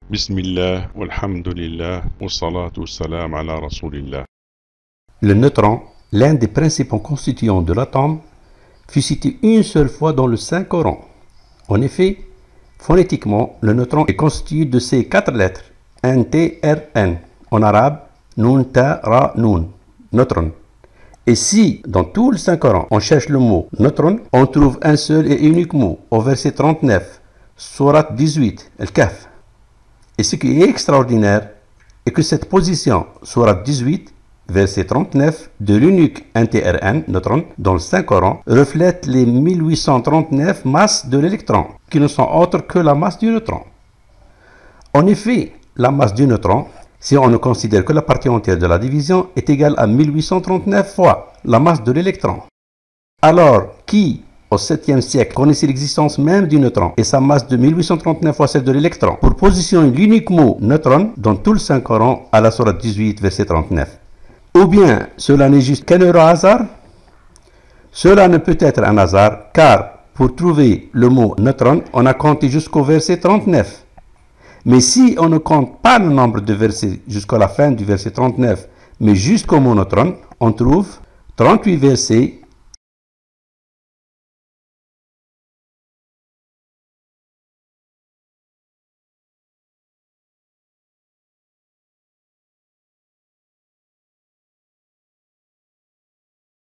Bismillah, walhamdulillah, wassalatu wassalam ala rasulillah. Le neutron, l'un des principaux constituants de l'atome, fut cité une seule fois dans le Saint-Coran. En effet, phonétiquement, le neutron est constitué de ces 4 lettres, N-T-R-N, en arabe, Nun Ta Ra Nun, neutron. Et si, dans tout le Saint-Coran, on cherche le mot neutron, on trouve un seul et unique mot, au verset 39, Sourate 18, Al-Kahf. Et ce qui est extraordinaire est que cette position, Sourate 18, verset 39, de l'unique NTRN, neutron, dans le Saint-Coran, reflète les 1839 masses de l'électron, qui ne sont autres que la masse du neutron. En effet, la masse du neutron, si on ne considère que la partie entière de la division, est égale à 1839 fois la masse de l'électron. Alors, qui, au 7e siècle, connaissait l'existence même du neutron et sa masse de 1839 fois celle de l'électron, pour positionner l'unique mot neutron dans tout le Saint-Coran à la sourate 18, verset 39? Ou bien cela n'est juste qu'un heureux hasard? Cela ne peut être un hasard, car pour trouver le mot neutron, on a compté jusqu'au verset 39. Mais si on ne compte pas le nombre de versets jusqu'à la fin du verset 39, mais jusqu'au mot neutron, on trouve 38 versets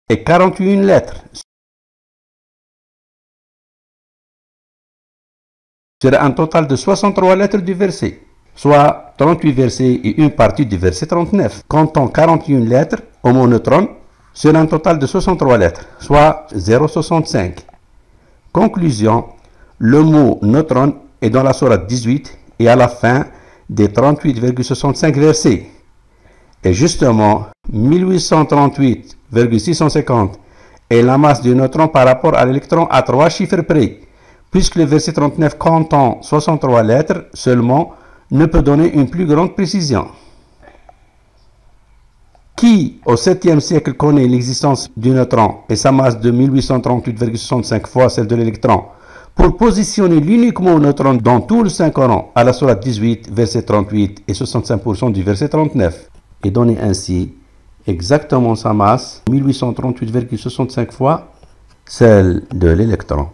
et 41 lettres. C'est un total de 63 lettres du verset, soit 38 versets et une partie du verset 39. Comptons 41 lettres au mot neutron, c'est un total de 63 lettres, soit 0,65. Conclusion, le mot neutron est dans la sourate 18 et à la fin des 38,65 versets. Et justement, 1838,650 est la masse du neutron par rapport à l'électron à 3 chiffres près, puisque le verset 39 comptant 63 lettres seulement ne peut donner une plus grande précision. Qui, au 7e siècle, connaît l'existence du neutron et sa masse de 1838,65 fois celle de l'électron, pour positionner l'unique mot neutron dans tout le Saint-Coran à la sourate 18, verset 38 et 65% du verset 39, et donner ainsi exactement sa masse, 1838,65 fois celle de l'électron.